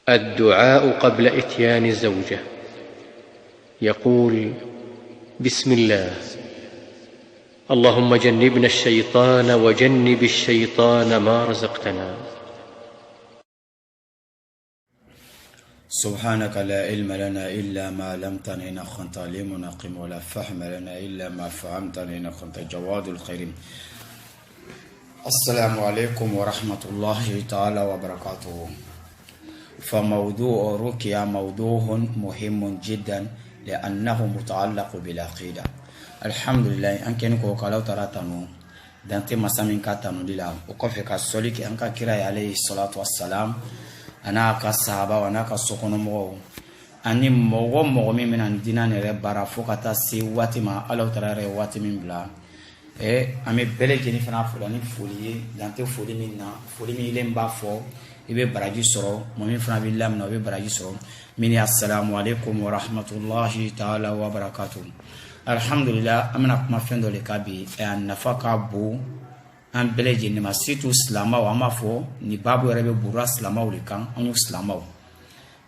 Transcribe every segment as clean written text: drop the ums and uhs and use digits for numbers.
الدعاء قبل إتيان الزوجة. يقول: بسم الله، اللهم جنبنا الشيطان وجنب الشيطان ما رزقتنا. سبحانك لا علم لنا إلا ما علمتنا إنك أنت العليم الحكيم، ولا فهم لنا إلا ما فهمتنا إنك أنت جواد الخير. السلام عليكم ورحمة الله تعالى وبركاته. فموضوع الرقية موضوع مهم جدا لأنه متعلق بالعقيدة. الحمد لله أنك نكو كلاو تراتنو دانتي مسامين كاتنو ديلا وكفي كسوليك أنك كراي عليه الصلاة والسلام أنا كصحابة وأنا كسكون مو أني مو من عندنا نربارا فوكتا سي واتي ما ألو ترى واتي من بلا أمي بلجني فنا فلاني فولي دانتي فولي منا فولي ميلين بافو ibe baraji soro momin fana bi lamna ibe baraji soro mini assalamu alaikum wa rahmatullahi ta'ala wa barakatuh. Alhamdulillah amana kuma fendo le kabi an nafaka bu an beleje ni masitu slama wa mafo ni babu rebe bura slama uli kan anu slama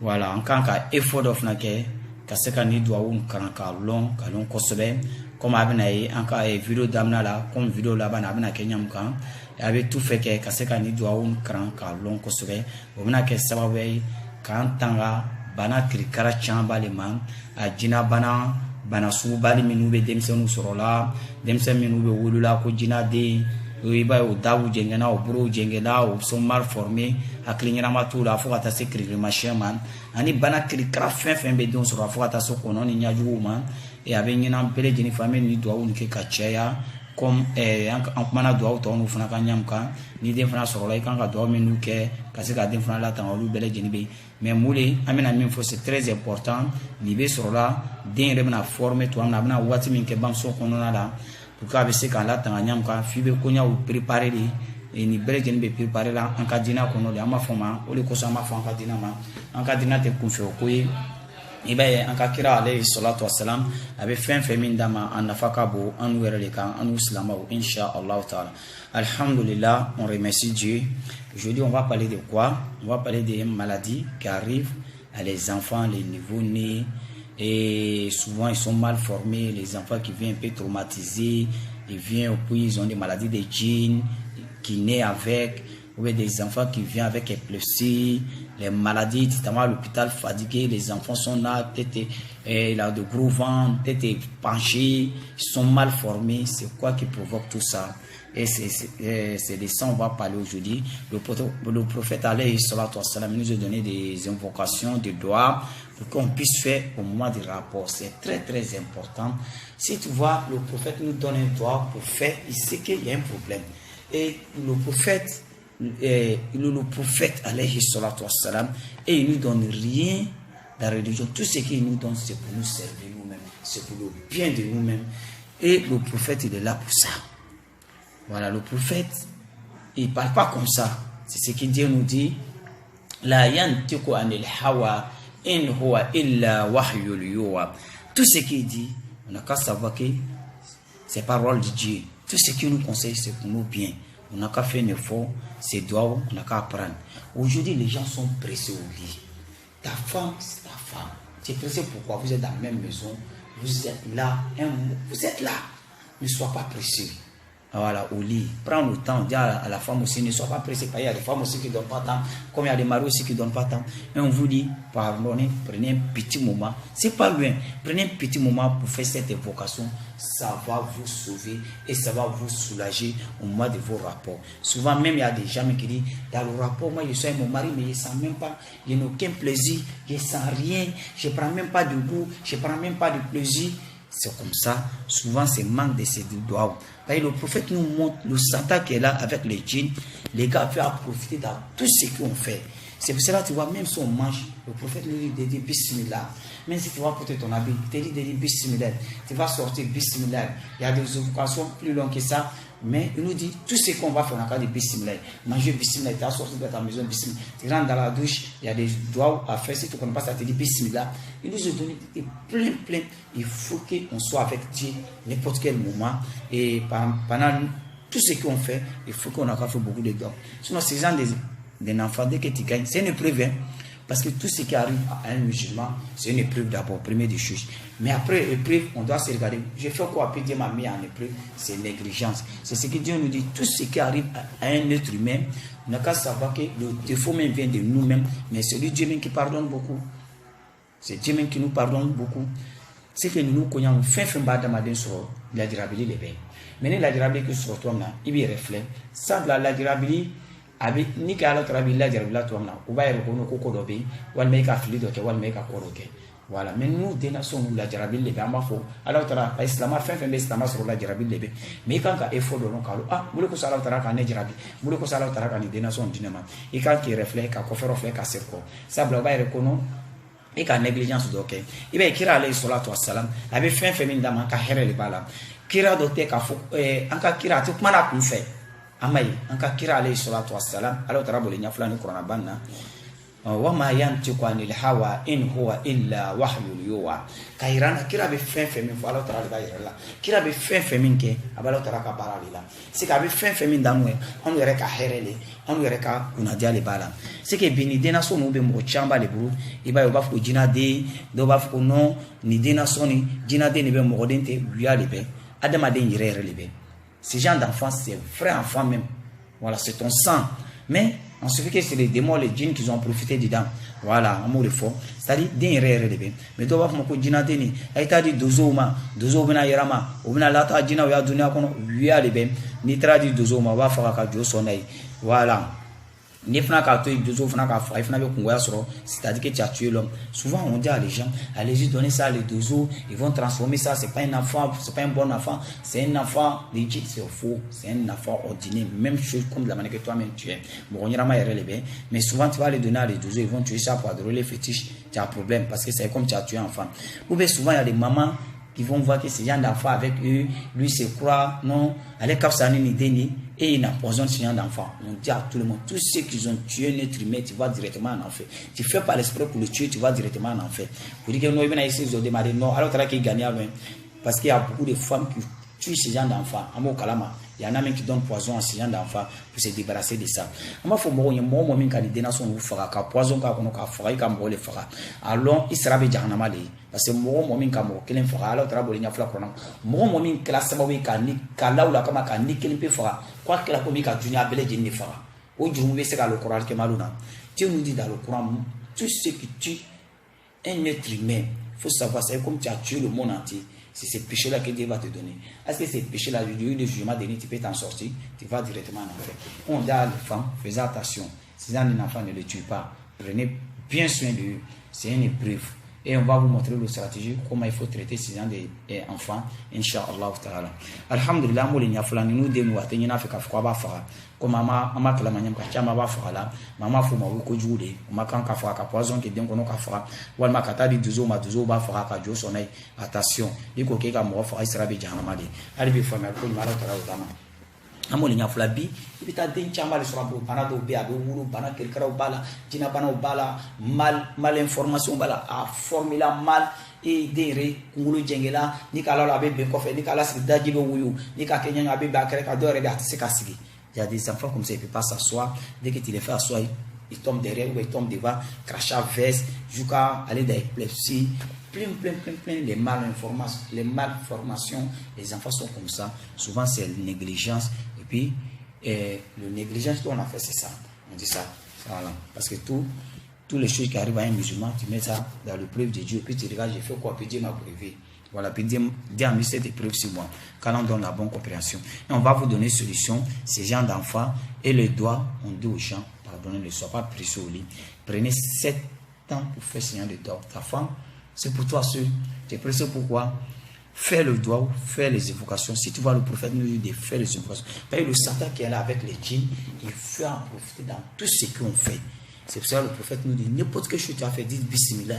wala an kan ka effort of na ke kaseka ni duwa un kan ka long kosobe comme abina yi an ka video damna la comme video la bana abina kenyam kan avec tout fait que kaseka ni doit un cran ka long kosobe o bena ke sababu kan tanga bana krikara chamba le man ajina bana su bali minu be demsenu sorola demsen minu be wulula ko jina de iba o dawu jengena o buru jengena o sont mal formés aklinyana matula fo ata se krikri machin ani bana krikara fin be don soro fo ata so kono ni nyaju man e abenyina pele jini famille ni doit un ke kacheya comme en kumana duwaw tɔw n'u fana ka ɲam kan ni den fana sɔrɔla i kan ka duwaw minnu kɛ ka se ka den fana latanga olu bɛɛ lajɛlen bɛ mais mule an bɛna min fɔ c'est très important ni bɛ sɔrɔla den yɛrɛ bɛna former tuma min na a bɛna waati min kɛ bamuso kɔnɔna la pour que a bɛ se k'a latanga ɲam kan f'i bɛ koɲaw préparer de ni bɛɛ lajɛlen bɛ préparer la an ka diinɛ kɔnɔ de an b'a fɔ ma o de kosɔn an b'a fɔ an ka diinɛ ma an ka diinɛ tɛ kunfɛ o ko ye ibaye an ka kira alayhi salatu wassalam abe fen min dama an nafaka bo an wéré le kan an islama insha Allah taala. Alhamdulillah, on remercie Dieu. Aujourd'hui on va parler de quoi? On va parler des maladies qui arrivent à les enfants, les nouveau-nés, et souvent ils sont mal formés, les enfants qui viennent un peu traumatisés, ils viennent puis ils ont des maladies de djinns qui naissent avec, ou bien des enfants qui viennent avec épilepsie, les maladies, notamment à l'hôpital fatigué, les enfants sont là, peut-être il a de gros ventre, peut-être penchés, ils sont mal formés. C'est quoi qui provoque tout ça? Et c'est de ça on va parler aujourd'hui. Le prophète alayhi salatu wassalam nous a donné des invocations, des doigts pour qu'on puisse faire au moment du rapport. C'est très très important. Si tu vois, le prophète nous donne un doigt pour faire, il sait qu'il y a un problème. Et le prophète alayhi salatu wassalam, et il ne nous donne rien de la religion. Tout ce qu'il nous donne, c'est pour nous servir nous-mêmes, c'est pour le bien de nous-mêmes. Et le prophète, il est là pour ça. Voilà, le prophète, il ne parle pas comme ça. C'est ce que Dieu nous dit. La yantiku anil hawa in huwa illa wahyul yuha. Tout ce qu'il dit, on n'a qu'à savoir que c'est parole de Dieu. Tout ce qu'il nous conseille, c'est pour nous bien. On n'a qu'à faire un effort, c'est doigts, on n'a qu'à apprendre. Aujourd'hui, les gens sont pressés au lit. Ta femme, c'est ta femme. Tu es pressé pourquoi? Vous êtes dans la même maison, vous êtes là, vous êtes là. Ne sois pas pressé. Voilà, au lit. Prends le temps, dis à la femme aussi, ne sois pas pressé. Il y a des femmes aussi qui ne donnent pas tant, comme il y a des maris aussi qui ne donnent pas tant. Et on vous dit, pardonnez, prenez un petit moment. C'est pas loin. Prenez un petit moment pour faire cette évocation. Ça va vous sauver et ça va vous soulager au moment de vos rapports. Souvent même, il y a des gens qui disent, dans le rapport, moi je suis avec mon mari, mais je ne sens même pas, je n'ai aucun plaisir, je ne sens rien, je ne prends même pas de goût, je ne prends même pas de plaisir. C'est comme ça. Souvent, c'est manque de ces doigts. Le prophète nous montre le Satan qui est là avec les djinns. Les gars veulent profiter de tout ce qu'on fait. C'est pour cela que tu vois, même si on mange, le prophète nous dit bismillah. Même si tu vas porter ton habit, il te dit bismillah. Tu vas sortir bismillah. Il y a des occasions plus longues que ça. Mais il nous dit, tout ce qu'on va faire, on a des bismillah. Manger bismillah, tu vas sortir de ta maison bismillah. Tu rentres dans la douche, il y a des doigts à faire. Si tu ne connais pas ça, tu dis bismillah. Il nous a donné plein. Il faut qu'on soit avec Dieu n'importe quel moment. Et pendant tout ce qu'on fait, il faut qu'on a fait beaucoup de dons. Sinon, ces gens des enfants, dès que tu gagnes, c'est une épreuve. Parce que tout ce qui arrive à un musulman, c'est une épreuve d'abord, première des choses. Mais après l'épreuve, on doit se regarder. J'ai fait quoi? Puis Dieu m'a mis en épreuve, c'est négligence. C'est ce que Dieu nous dit. Tout ce qui arrive à un être humain, on n'a qu'à savoir que le défaut même vient de nous-mêmes, mais c'est lui Dieu même qui pardonne beaucoup. C'est Dieu même qui nous pardonne beaucoup. C'est que nous connaissons fin badamaden sur la dirabili les bains. Mais la dirabili que sur toi, il y a reflet. Ça, la dirabili, avec ni qu'à trabi la dirabili toi, ou va y reconnaître coco d'obé, ou al make a fluide, ou al make a coroque. Voilà, mais nous, des nations, nous, la dirabili les bains, alors tu as l'islam, fin islam sur la dirabili les bains. Mais quand il y a effort de l'on, vous le conseillez à l'autre à Nedjirabi, vous le conseillez à l'autre à des nations dynamiques. Et quand il reflète, qu'à coffre reflète, qu'à circo. Ça, va y reconnaître. Et qu'à négligence d'ok. Il va écrire alayhi salatu wassalam, avec fin féminin d'amant, qu'à here le bala. Kira doté qu'à fou, en cas kira, tout mana qu'on fait. Amaï, en cas kira alayhi salatu wassalam, alors tu as bolé n'y a flan koranabana. Wama yantiqu anil hawa in huwa illa wahyul yuha. Kairana kira be fin féminin, alors tu as le là. Kira be fin féminin que, alors tu as ka paralila. C'est qu'à be fin féminin d'amour, on aurait qu'à here le. On aurait qu'à kunadia le bala. C'est que bini dena so no be mo chamba le buru iba yo bafu jina de do bafu no ni dena so ni jina de ni be mo dente wiya le be adama de yire le be. Ce genre d'enfant c'est vrai enfant même. Voilà, c'est ton sang. Mais on se fait que c'est les démons, les djinns qui ont profité dedans. Voilà, amour est fort. C'est-à-dire den yire le be. Mais do bafu mo ko jina de ni aita di dozo bena yarama o bena lata jina ya dunia kono wiya le be ni tradi dozo ma wa fa ka jo sonai. Voilà. C'est-à-dire que tu as tué l'homme. Souvent on dit à les gens, allez-y donner ça à les deux ils vont transformer ça, c'est pas un enfant, c'est pas un bon enfant, c'est un enfant legit, c'est faux, c'est un enfant ordinaire, même chose comme de la manière que toi-même tu es. Mais souvent tu vas les donner à les deux ils vont tuer ça pour adorer les fétiches, tu as un problème parce que c'est comme tu as tué un enfant. Ou bien souvent il y a des mamans qui vont voir que ces gens d'enfants avec eux, lui se croit, non, allez kapsani ni deni, et il n'empoisonne ces gens d'enfants. On dit à tout le monde, tous ceux qui ont tué un être humain, tu vas directement en enfer. Tu fais pas l'esprit pour le tuer, tu vas directement en enfer. Vous dites que nous, ici, ils ont démarré, non, alors tu as qui gagne avec. Parce qu'il y a beaucoup de femmes qui tuent ces gens d'enfants. Amo kalama. Il y en a même qui donnent poison à ces gens d'enfants pour se débarrasser de ça. Il faut que les gens poison alors il sera bien parce que moi momin kamo kelen fera alors tra bolinya fla kono mo momin classe ba wi kan ni kala ula kama kan ni kelen pe fera quoi que la komi ka dunia bele jinni fera o jumu be se ka le Coran ke maluna. Dieu nous dit dans le Coran tout ce qui tue un être humain faut savoir c'est comme tu as tué le monde entier. C'est ces péchés-là que Dieu va te donner. Est-ce que ces péchés-là, le lieu de jugement dernier, tu peux t'en sortir? Tu vas directement en enfer. On dit à les femmes, faites attention. Si un enfant ne le tue pas, prenez bien soin de eux. C'est une épreuve. Et on va vous montrer la stratégie, comment il faut traiter ces gens d'enfants, Inch'Allah ta'ala. Alhamdulillah, nous comme maman kalamanyam ka chama ba fala mama fu ma ko jude ma kan ka fa ka poison ke den ko no ka fa wal ma kata di duzo ba fa ka jo sonai attention iko ke ka mo fa isra be jahannama de ali bi fa ma ko ma ra tara dama amoli nya fula bi ibita den chama le sura bo bana do be ado wuru bana kel karaw bala jina bana bala mal information bala a formula mal et dere ngulu jengela ni kala la be ko fe ni kala si daji be wuyu ni ka kenya be ba kere ka do re da se ka sigi. Il y a des enfants comme ça, ils ne peuvent pas s'asseoir. Dès que tu les fais asseoir, ils tombent derrière ou ils tombent devant, crachat, veste, jusqu'à aller dans l'épilepsie. Plein. Les malformations, les enfants sont comme ça. Souvent, c'est la négligence. Et puis, le négligence qu'on a fait, c'est ça. On dit ça. Voilà. Parce que toutes les choses qui arrivent à un musulman, tu mets ça dans le preuve de Dieu. Puis tu regardes, j'ai fait quoi? Puis Dieu m'a prévu. Voilà, puis Dieu a mis cette épreuve sur moi, quand on donne la bonne compréhension. Et on va vous donner solution, ces gens d'enfants, et les doigts, on dit aux gens, pardonnez, ne sois pas pressé au lit. Prenez 7 ans pour faire ce genre de doigts. Ta femme, c'est pour toi seul. Tu es pressé pourquoi? Fais le doigt, fais les évocations. Si tu vois le prophète nous dire de faire les évocations, parce que le Satan qui est là avec les djinns, il fait en profiter dans tout ce qu'on fait. C'est pour ça que le prophète nous dit, n'importe quelle chose tu as fait, dis bismillah,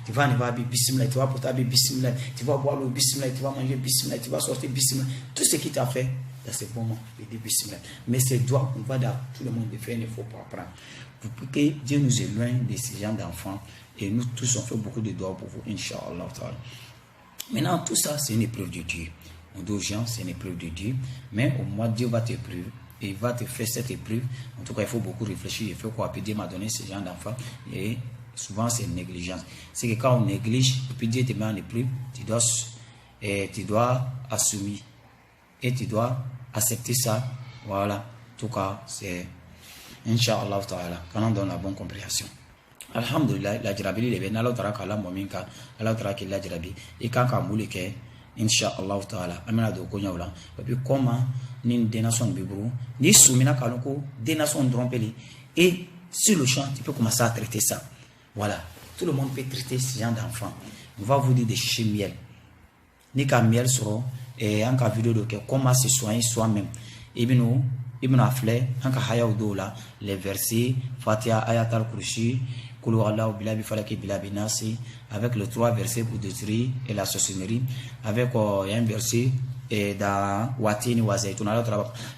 tu vas en avoir bismillah, tu vas porter bismillah, tu vas boire le bismillah, tu vas manger bismillah, tu vas sortir bismillah. Tout ce qui t'a fait, dans ce moment, il dit bismillah. Mais ces doigts, on va dans tout le monde de faire, il faut pas apprendre. Pour que Dieu nous éloigne de ces gens d'enfants, et nous tous on fait beaucoup de doigts pour vous, Inch'Allah. Maintenant, tout ça, c'est une épreuve de Dieu. On dit aux gens, c'est une épreuve de Dieu, mais au moins Dieu va t'éprouver. il va te faire cette épreuve. En tout cas, il faut beaucoup réfléchir. Il faut quoi puis Dieu m'a donné ce genre d'enfant. Et souvent, c'est une négligence. C'est que quand on néglige, et puis Dieu te met en épreuve, tu dois assumer. Et tu dois accepter ça. Voilà. En tout cas, c'est Inch'Allah ta'ala. Quand on donne la bonne compréhension. Alhamdulillah, la jirabi, les ben, Allah ta'ala, kala mominka, Allah ta'ala, qui la jirabi. Et quand on moule, Inch'Allah ta'ala. Amena do konya wala. Et puis, comment, ni dénation de bibou, ni soumina kanoko, dénation de rompeli. Et sur le champ, tu peux commencer à traiter ça. Voilà. Tout le monde peut traiter ce genre d'enfant. On va vous dire de chercher miel. Ni qu'à miel sera, et en cas vidéo de comment se soigner soi-même. Ibn Afle, en cas haya ou là, les versets, Fatiha, Ayat al-Kursi, Kulu Allah, Bilabi Falaki, Bilabi Nasi, avec les 3 versets pour détruire et la sorcellerie, avec un verset dans Watini Wazaitun,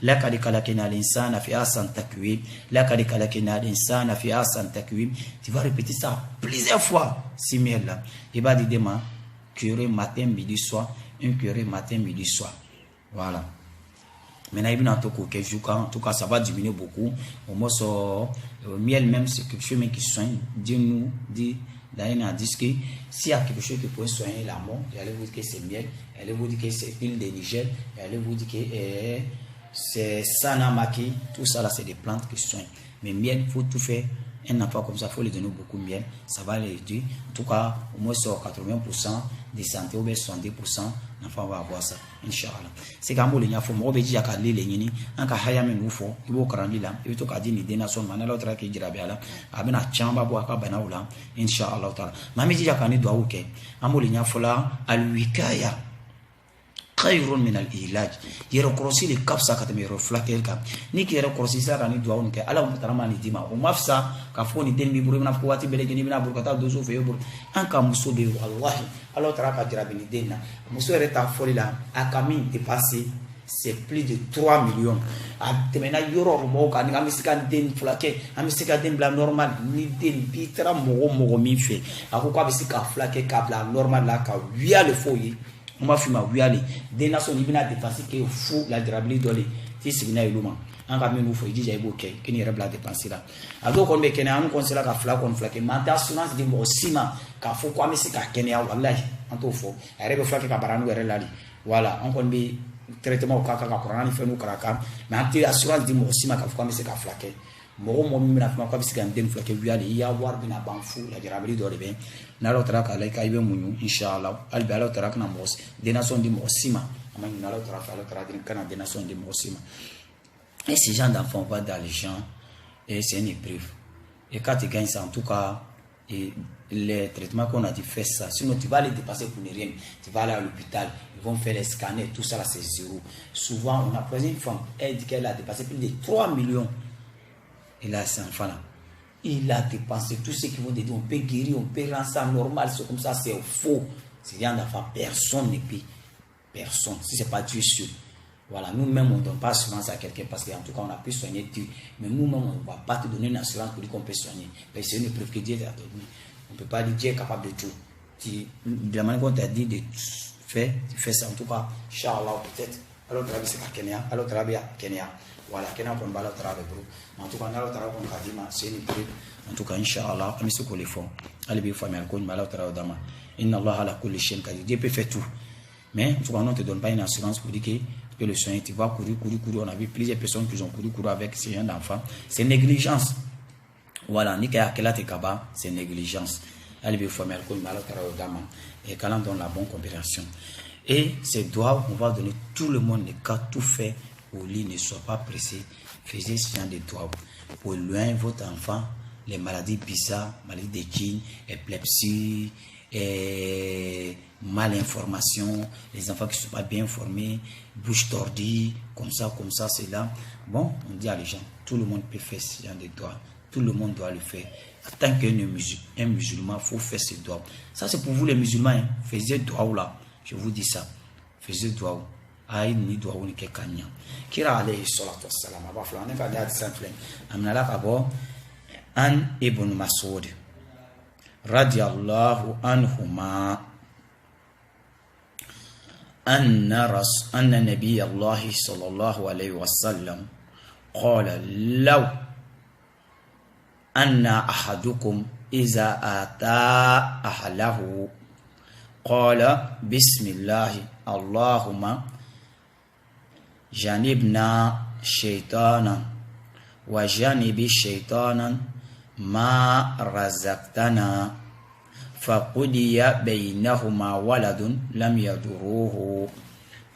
la Kadikalakina l'insan fi asan takwim, la Kadikalakina l'insan fi asan takwim. Tu vas répéter ça plusieurs fois, si miel là. Il va dire demain, curé matin, midi, soir, un curé matin, midi, soir. Voilà. Maintenant, il y a en tout cas, ça va diminuer beaucoup. Au moins, miel même, c'est quelque chose qui soigne. Dis-nous, d'ailleurs, dit que s'il y a quelque chose qui peut soigner la mort, allez vous dire que c'est miel, allez vous dire que c'est huile de Niger, allez vous dire que c'est sanamaki, tout ça là, c'est des plantes qui soignent. Mais miel, il faut tout faire. Un enfant comme ça, il faut lui donner beaucoup de miel, ça va l'aider. En tout cas, au moins sur 80% de santé ou bien 70%, l'enfant va avoir ça, Inch'Allah. C'est quand il y a faut moi dire qu'à l'île ni, en cas haya men oufo, il faut craindre là, il faut qu'à dire ni dénation, man l'autre qui dira bien là, abena chamba bois ka bana oula, Inch'Allah taala. Mami dit qu'à ni doit ouke, amol il y a faut là alwikaya. Khayrun min al-ilaj. Yero crossi le cap ça quand me reflaquer cap. Ni qui yero crossi ça quand ni doit on que ala on tarama ni dima. O mafsa ka fo ni den mi buru na ko wati belege ni na buru kata dozo fe buru. An ka muso de wallahi. Allah taraka jira bin denna. Muso ere ta foli la akami dépassé c'est plus de 3 millions. A temena yoro mo ka ni amisika den flake, amisika den bla normal ni den bitra mo mi fe. Akoko abisika flake ka bla normal la ka via le foyer. On m'a fait ma wiali des nations qui viennent dépenser que fou la drabli dole ti signa iluma an ka menu fo jija ibo ke kini rebla dépenser là ado kon be kene an kon sela ka fla kon flake manta assurance di mo sima ka fo ko amisi ka kene ya wallahi an to fo rebe flake ka baranu ere lali voilà on kon bi traitement ka korana ni fe nu karaka mais anti assurance di mo sima ka fo ko amisi ka flake mo mina fama ko bisika den flake wiali ya war bina ban fu la drabli dole be na lo traka la kaibe munyu inshallah albi ala traka na mos de nation di mosima amani na lo traka la traka din kana de nation di mosima et ces gens d'enfants vont dans les gens et c'est une épreuve et quand tu gagnes ça en tout cas et les traitements qu'on a dit fait ça sinon tu vas les dépasser pour ne rien tu vas aller à l'hôpital ils vont faire les scanners tout ça là c'est zéro souvent on a posé une femme elle dit qu'elle a dépassé plus de 3 millions et là c'est un enfant là il a dépensé tout ce qu'ils vont dire. On peut guérir, on peut rendre ça normal. C'est comme ça, c'est faux. C'est rien d'enfant. Personne ne peut. Personne. Si ce n'est pas Dieu seul. Voilà. Nous-mêmes, on ne donne pas assurance à quelqu'un parce qu'en tout cas, on a pu soigner Dieu. Mais nous-mêmes, on ne va pas te donner une assurance pour dire qu'on peut soigner. C'est une preuve que Dieu t'a donné. On ne peut pas dire Dieu est capable de tout. De la manière qu'on t'a dit de faire, tu fais ça. En tout cas, Inch'Allah, peut-être. Alors, tu c'est à Kenya. Alors, tu à Kenya. Voilà, Kenya qu'on va le travailler. En tout cas, on a le travail qu'on a dit, c'est une preuve. En tout cas, Inch'Allah, on se les fonds. Allez, bien, famille, on va le travail d'ama. Inna Allah ala kulli shay'in qadir. Dieu peut faire tout. Mais, en tout cas, on ne te donne pas une assurance pour dire que tu peux le soigner. Tu vas courir. On a vu plusieurs personnes qui ont couru avec ces jeunes enfants. C'est négligence. Voilà, ni qu'à quel kaba, c'est négligence. Allez, bien, famille, on va le travail d'ama. Et quand on donne la bonne compréhension. Et ces doigts, on va donner tout le monde, les cas, tout fait. Au lit, ne soit pas pressé, faisez ce genre de doigts. Pour loin votre enfant, les maladies bizarres, maladies de djinns, épilepsie, malinformation, les enfants qui ne sont pas bien formés, bouche tordue, comme ça, c'est là. Bon, on dit à les gens, tout le monde peut faire ce genre de doigts. Tout le monde doit le faire. En tant qu'un musulman, il faut faire ce doigts. Ça, c'est pour vous les musulmans. Hein. Faisez doigts là. Je vous dis ça. Faisez doigts. Aïe ni doit on ke kanya kira alayhi salatu wassalam aba fulani ka da sanflen amna la kabo an ibn mas'ud radiyallahu anhuma anna nabiy allah sallallahu alayhi wasallam قال لو أن أحدكم إذا أتى أهله قال بسم الله اللهم جانبنا شيطانا وجانب الشيطان ما رزقتنا فقضي بينهما ولد لم يضروه.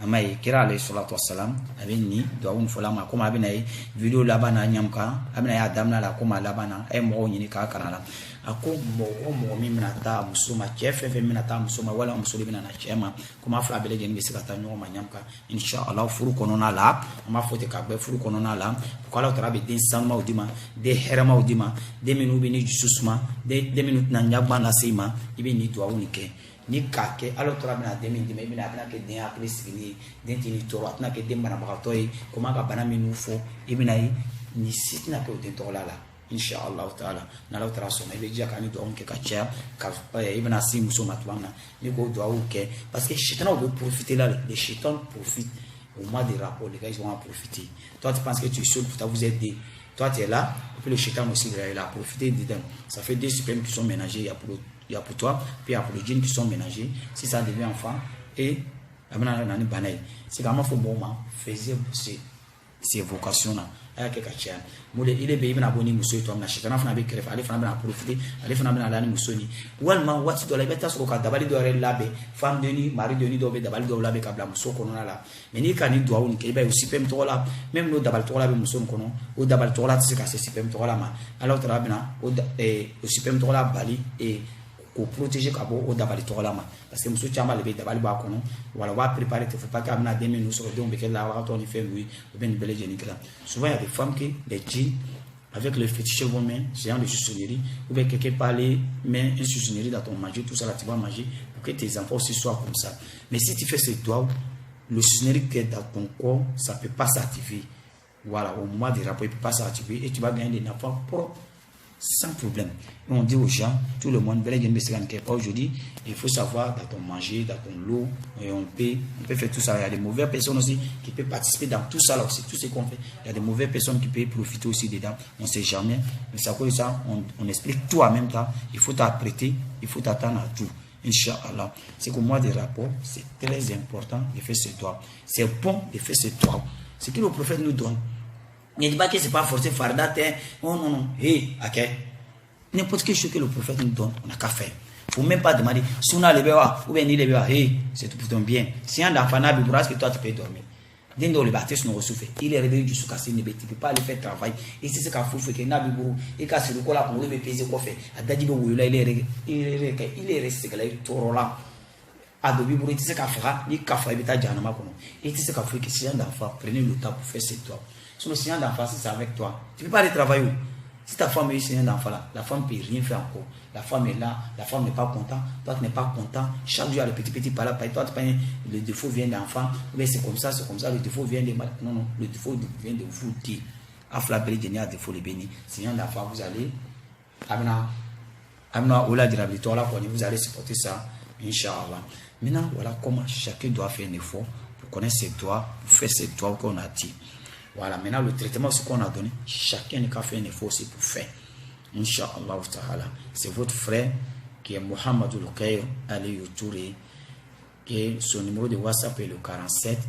Amai kira alayhi salatu wassalam abini doawun fulama kuma abinai video labana nyamka abinai adamna la kuma labana ay mo nyini ka kanala ako mo mi minata musuma chefe fe minata musuma wala musuli binana chema kuma afla bele jeni bisikata nyoma nyamka inshallah furu konona la ama fote ka be furu konona la ko la tarabe din sanma udima de herama udima de minu bini jusuma de minu na nyagba na sima ibini doawun ke ni kake alo tora bina demi demi bina bina ke den akli sigini den tini toro atna ke dem bana bakatoy kuma ka bana minu fo ibina yi ni sitna ke den tola la inshallah taala na la tara so me beja ka ni do onke ka cha ka ibina si muso matwana ni go do auke parce que shaitan veut profiter là, les shaitan profite au mois des rapports, les gars ils vont en profiter. Toi tu penses que tu es seul pour vous aider, toi tu es là et puis le shaitan aussi il a profité dedans. Ça fait 2 spermes qui sont ménagés, il y a pour toi, puis il y a pour les djinns qui sont ménagés. Si ça devient enfant, et c'est quand même faut bon moment, faisait ces vocations-là. Il est bien abonné, monsieur, toi, n'a pas de crève, allez faire profiter, allez faire la moussoni. Ou alors, what doit la bête sur le cas d'abord de l'abbé, femme de nuit, mari de nuit, d'abord de l'abbé, câble, mousseau, qu'on a là. Mais ni quand il doit ou qu'il y ait aussi pem tola, même nous d'abord tola, mousseau, qu'on ou d'abord tola, c'est cassé, si pem tola, alors trabina, ou aussi pem tola, bali, et pour protéger Kabo au d'abord tola, parce que monsieur Chamba le d'abord le bacono, ou alors va préparer, il ne faut pas qu'il y ait des menus sur le dos, mais qu'elle a raconté, fait oui, ou bien une belle génique là. Souvent, il y a des femmes qui, les djinns, avec le fétiche vos mains, c'est un de succionnerie, ou bien quelqu'un parler, met une succionnerie dans ton manger, tout ça là, tu vas manger, pour que tes enfants aussi soient comme ça. Mais si tu fais ces doigts, le succionnerie qui est dans ton corps, ça ne peut pas s'activer. Voilà, au moment des rapports, il ne peut pas s'activer et tu vas gagner des enfants propres. Sans problème. Et on dit aux gens, tout le monde, pas aujourd'hui, il faut savoir dans ton manger, dans ton lot, et on peut faire tout ça. Il y a des mauvaises personnes aussi qui peuvent participer dans tout ça là aussi, tout ce qu'on fait. Il y a des mauvaises personnes qui peuvent profiter aussi dedans. On ne sait jamais. Mais ça cause ça, on explique tout en même temps. Il faut t'apprêter, il faut t'attendre à tout. Inch'Allah. C'est qu'au mois des rapports, c'est très important de faire ce doigt. C'est bon de faire ce doigt. C'est que le prophète nous donne. Ne dis pas que ce n'est pas forcé, fardat, oh non, non, hé, ok. N'importe quelle chose que le prophète nous donne, on n'a qu'à faire. Il ne faut même pas demander, si on a le béwa, ou bien ni le béwa, hé, c'est tout pour ton bien. Si un enfant n'a pas que toi tu peux dormir. Dès que le bâtisse nous ressoufle, il est réveillé du soukassé, il ne peut pas aller faire travail. Et c'est ce qu'il faut faire, qu'il n'a pas bourou, et qu'à ce coup-là, pour lui peser quoi faire. À Dadibo, il est resté, il est tout là. À Dobi Bourou, il sait qu'à faire, il a fait, il a fait, il sait qu'à faire, que si un enfant, prenez le temps pour faire ce toit. Sur le signal d'enfant, c'est avec toi. Tu ne peux pas aller travailler où? Si ta femme est un signal d'enfant là, la femme ne peut rien faire encore. La femme est là, la femme n'est pas contente, toi tu n'es pas content. Chaque jour, il y a le petit par là, toi tu penses le défaut vient d'enfant, mais c'est comme ça, le défaut vient de mal. Non, non, le défaut vient de vous dire. Aflabeli Denia, défaut les bénis. Signal d'enfant, vous allez. Amna Ola Dirabito, là, vous allez supporter ça, Inch'Allah. Maintenant, voilà comment chacun doit faire un effort pour connaître ses droits, pour faire ses droits qu'on a dit. Voilà, maintenant le traitement ce qu'on a donné, chacun n'a fait un effort aussi pour faire. Inch'Allah ta'ala. C'est votre frère qui est Mohamed Loukaïr Aliou Touré, qui son numéro de WhatsApp est le 47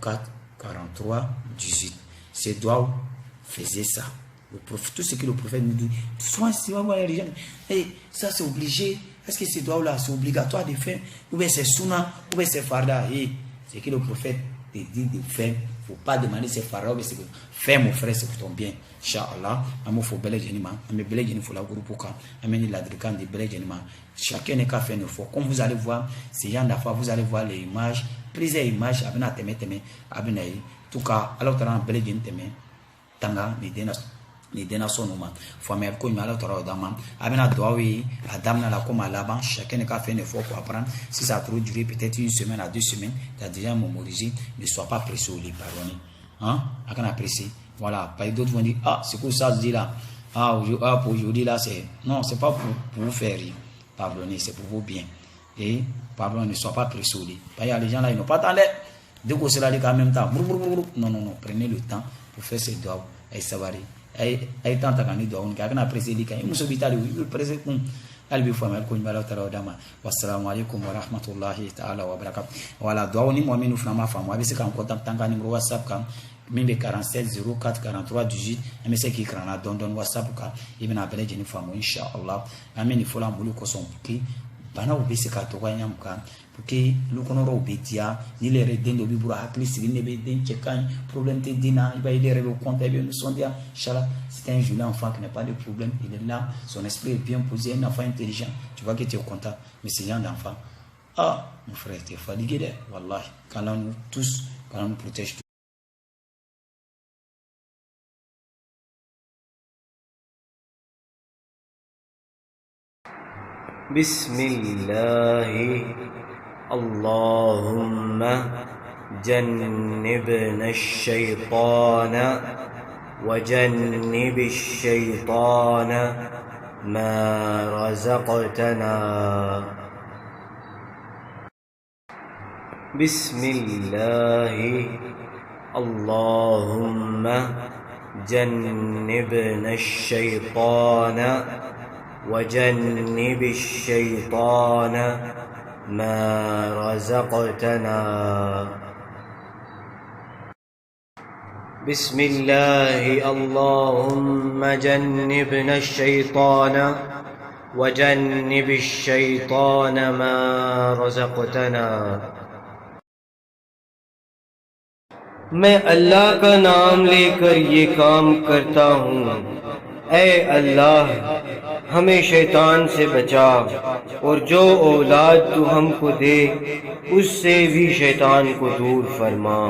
04 43 18. C'est doigt faisait ça. Tout ce que le prophète nous dit, soit si on voit les gens, hey, ça c'est obligé. Est-ce que ces doigts là c'est obligatoire de faire? Ou bien c'est sunna, ou bien c'est farda? Hey, c'est que le prophète te dit de faire. Il ne faut pas demander ces pharaons, mais c'est que fais mon frère, c'est pour ton bien. Inch'Allah, il faut bel génima, il faut la groupe, il la de bel génima. Chacun n'est qu'à faire un effort. Comme vous allez voir, ces gens d'affaires, vous allez voir les images, plusieurs images, tout cas, alors tu as un bel génima, tanga, les dénations, famille, comme alors tu as dama, abena doawi, adamna la comme à la chacun n'est qu'à faire un effort pour apprendre. Si ça a trop duré, peut-être 1 semaine à 2 semaines, tu as déjà mémorisé, ne sois pas pressé au lit, pardonnez. Hein? À quand apprécier? Voilà, pas d'autres vont dire, ah, c'est quoi ça se dit là? Ah, pour aujourd'hui là, c'est. Non, c'est pas pour vous faire rire. Pardonnez, c'est pour vos biens. Et, pardon, ne sois pas pressé au lit. Il y a les gens là, ils n'ont pas tant l'air. Dès que c'est là, en même temps, non, non, non, prenez le temps pour faire ces doigts. ay sabari ay tanta kan ni do on ka kana presidi kan muso bitali presidi kun albi fama ko nyala tara dama wassalamu alaikum wa rahmatullahi ta'ala wa barakatuh wala do ni mo minu fama fama abi se kan ko tanga numéro whatsapp kan min be 47 04 43 18 ame se ki krana don whatsapp ka ibina bele jeni fama inshallah ameni fola mbulu ko son ki bana u be se ka to kwanya muka porque lukonoro betia ni le redendo bi bura hakli sigi ne be den chekan problème te dina il va aider le compte et bien nous sont bien inchallah c'est un jeune enfant qui n'a pas de problème, il est là, son esprit est bien posé, un enfant intelligent, tu vois que tu es content, mais c'est genre d'enfant. Ah, mon frère, tu es fatigué, wallah, quand nous tous, quand on nous protège tous. Bismillah, Allahumma jannibna ash-shaytana وجنب الشيطان ما رزقتنا بسم الله اللهم جنبنا الشيطان وجنب الشيطان ما رزقتنا بسم الله اللهم جنبنا الشيطان وجنب الشيطان ما رزقتنا मैं अल्लाह का नाम लेकर ये काम करता हूँ। ऐ अल्लाह हमें शैतान से बचा और जो औलाद तू हमको दे उससे भी शैतान को दूर फरमा।